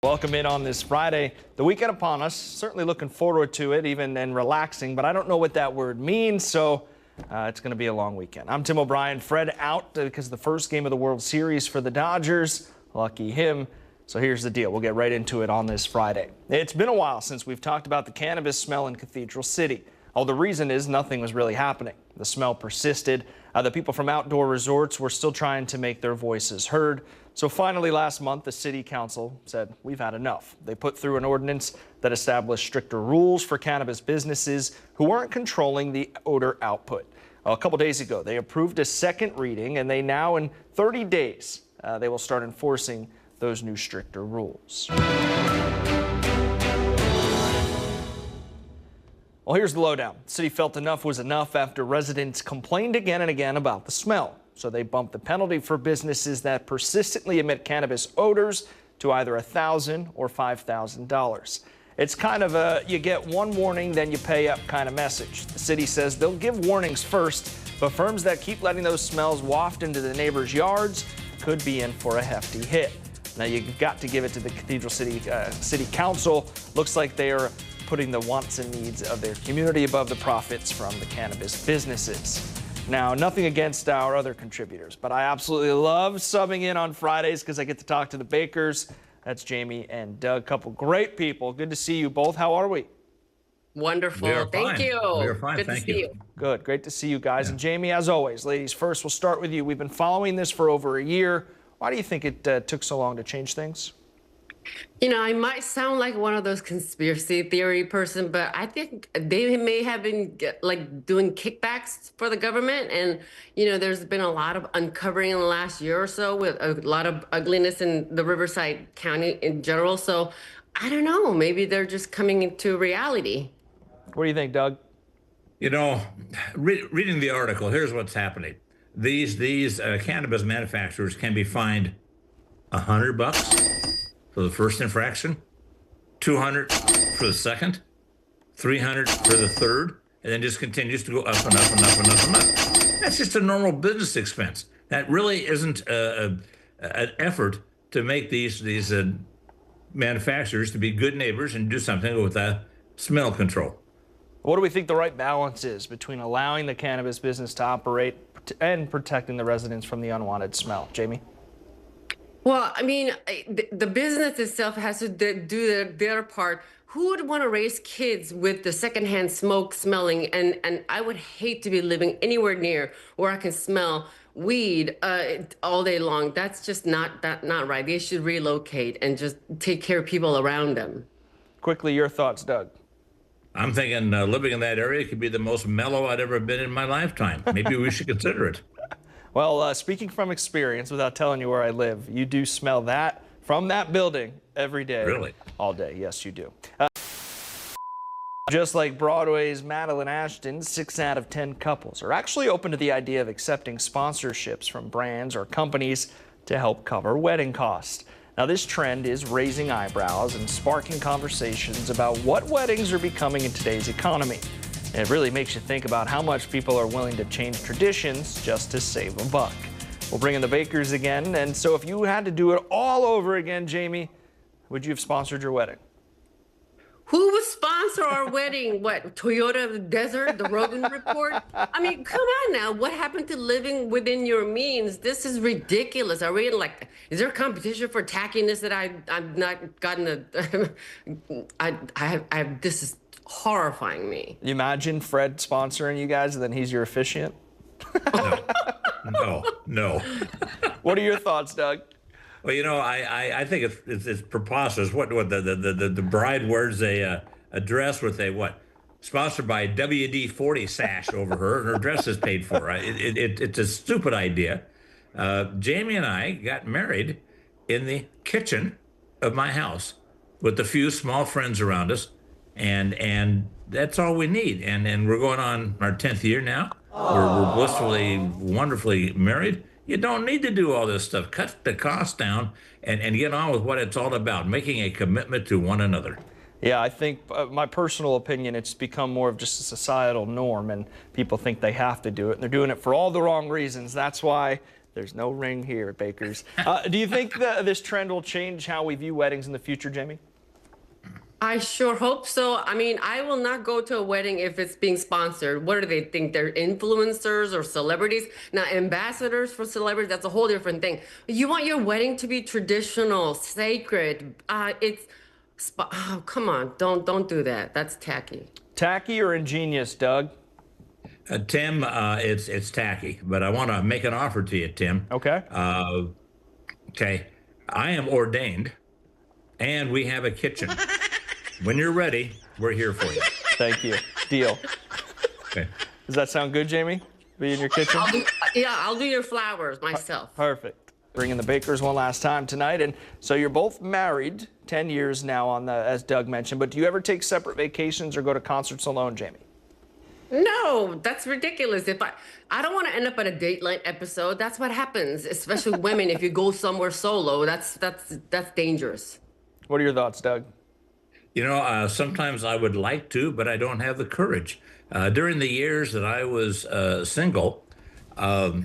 Welcome in on this Friday. The weekend upon us. Certainly looking forward to it, even and relaxing, but I don't know what that word means, so it's going to be a long weekend. I'm Tim O'Brien. Fred out because the first game of the World Series for the Dodgers. Lucky him. So here's the deal. We'll get right into it on this Friday. It's been a while since we've talked about the cannabis smell in Cathedral City. Oh, the reason is nothing was really happening. The smell persisted. The people from outdoor resorts were still trying to make their voices heard. So finally last month, the city council said, we've had enough. They put through an ordinance that established stricter rules for cannabis businesses who weren't controlling the odor output. A couple days ago, they approved a second reading, and they now, in 30 days, they will start enforcing those new stricter rules. Well, here's the lowdown. The city felt enough was enough after residents complained again and again about the smell. So they bumped the penalty for businesses that persistently emit cannabis odors to either $1,000 or $5,000. It's kind of a you get one warning, then you pay up kind of message. The city says they'll give warnings first, but firms that keep letting those smells waft into the neighbors' yards could be in for a hefty hit. Now, you've got to give it to the Cathedral City Council. Looks like they are putting the wants and needs of their community above the profits from the cannabis businesses. Now, nothing against our other contributors, but I absolutely love subbing in on Fridays because I get to talk to the bakers. That's Jamie and Doug, couple great people. Good to see you both. How are we? Wonderful. Thank you. We are fine. Good Thank to see you. you. Good. Great to see you guys. And Jamie, as always, ladies first, we'll start with you. We've been following this for over a year. Why do you think it took so long to change things? You know, I might sound like one of those conspiracy theory person, but I think they may have been like doing kickbacks for the government. And, you know, there's been a lot of uncovering in the last year or so with a lot of ugliness in the Riverside County in general. So I don't know, maybe they're just coming into reality. What do you think, Doug? You know, reading the article, here's what's happening. These cannabis manufacturers can be fined $100 for the first infraction, $200 for the second, $300 for the third, and then just continues to go up and up and up and up and up. That's just a normal business expense. That really isn't an effort to make these manufacturers to be good neighbors and do something with smell control. What do we think the right balance is between allowing the cannabis business to operate and protecting the residents from the unwanted smell? Jamie? Well, I mean, the business itself has to do their part. Who would want to raise kids with the secondhand smoke smelling? And I would hate to be living anywhere near where I can smell weed all day long. That's just not right. They should relocate and just take care of people around them. Quickly, your thoughts, Doug. I'm thinking living in that area could be the most mellow I'd ever been in my lifetime. Maybe we should consider it. Well, speaking from experience, without telling you where I live, you do smell that from that building every day. Really? All day. Yes, you do. Just like Broadway's Madeline Ashton, 6 out of 10 couples are actually open to the idea of accepting sponsorships from brands or companies to help cover wedding costs. Now, this trend is raising eyebrows and sparking conversations about what weddings are becoming in today's economy. And it really makes you think about how much people are willing to change traditions just to save a buck. We'll bring in the bakers again. And so if you had to do it all over again, Jamie, would you have sponsored your wedding? Who would sponsor our wedding? What, Toyota of the Desert, the Rogan Report? I mean, come on now. What happened to living within your means? This is ridiculous. Are we like, is there a competition for tackiness that I've not gotten this is horrifying me. You imagine Fred sponsoring you guys and then he's your officiant? No. What are your thoughts, Doug? Well, you know, I think it's preposterous. What the bride wears a dress with sponsored by WD-40 sash over her, and her dress is paid for. It's a stupid idea. Jamie and I got married in the kitchen of my house with a few small friends around us, and that's all we need. And we're going on our 10th year now. We're blissfully, wonderfully married. You don't need to do all this stuff. Cut the cost down and get on with what it's all about, making a commitment to one another. Yeah, I think my personal opinion, it's become more of just a societal norm, and people think they have to do it, and they're doing it for all the wrong reasons. That's why There's no ring here at Baker's. Do you think this trend will change how we view weddings in the future, Jamie? I sure hope so. I mean, I will not go to a wedding if it's being sponsored. What do they think? They're influencers or celebrities? Now, ambassadors for celebrities, that's a whole different thing. You want your wedding to be traditional, sacred. Oh, come on. Don't do that. That's tacky. Tacky or ingenious, Doug? Tim, it's tacky, but I want to make an offer to you, Tim. Okay. Okay. I am ordained, and we have a kitchen. When you're ready, we're here for you. Thank you. Deal. Okay. Does that sound good, Jamie? Be in your kitchen? I'll do your flowers myself. Perfect. Bringing the Bakers one last time tonight. And so you're both married, 10 years now on the, as Doug mentioned, but do you ever take separate vacations or go to concerts alone, Jamie? No, that's ridiculous. If I don't want to end up on a Dateline episode. That's what happens, especially women. If you go somewhere solo, that's dangerous. What are your thoughts, Doug? You know, sometimes I would like to, but I don't have the courage. During the years that I was single, I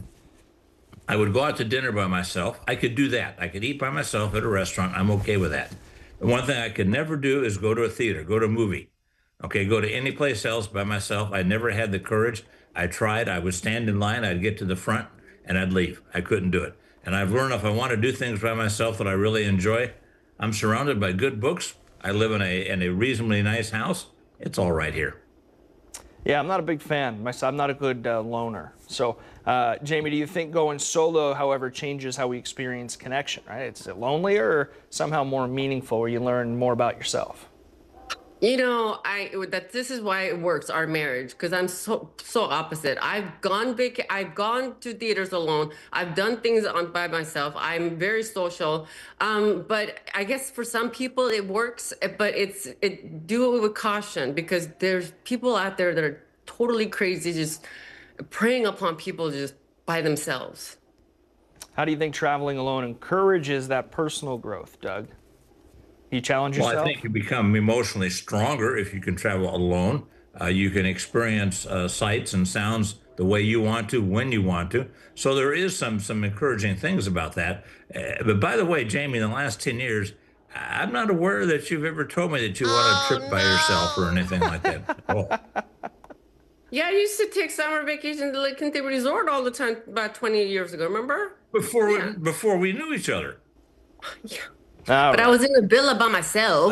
would go out to dinner by myself. I could do that. I could eat by myself at a restaurant. I'm okay with that. The one thing I could never do is go to a theater, go to a movie. Okay, go to any place else by myself. I never had the courage. I tried. I would stand in line. I'd get to the front, and I'd leave. I couldn't do it. And I've learned if I want to do things by myself that I really enjoy, I'm surrounded by good books. I live in a reasonably nice house. It's all right here. Yeah, I'm not a big fan. I'm not a good loner. So, Jamie, do you think going solo, however, changes how we experience connection, right? It's lonelier or somehow more meaningful where you learn more about yourself? You know, this is why it works, our marriage, because I'm so opposite. I've gone to theaters alone. I've done things by myself. I'm very social. But I guess for some people it works, but do it with caution, because there's people out there that are totally crazy, just preying upon people just by themselves. How do you think traveling alone encourages that personal growth, Doug? You challenge yourself? Well, I think you become emotionally stronger if you can travel alone. You can experience sights and sounds the way you want to, when you want to. So there is some encouraging things about that. But by the way, Jamie, in the last 10 years, I'm not aware that you've ever told me that you want a trip by yourself or anything like that. Oh. Yeah, I used to take summer vacations to Lake Kinty Resort all the time about 20 years ago, remember? Before we knew each other. Yeah. But I was in a villa by myself.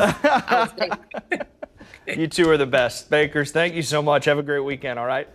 You two are the best. Bakers, thank you so much. Have a great weekend, all right?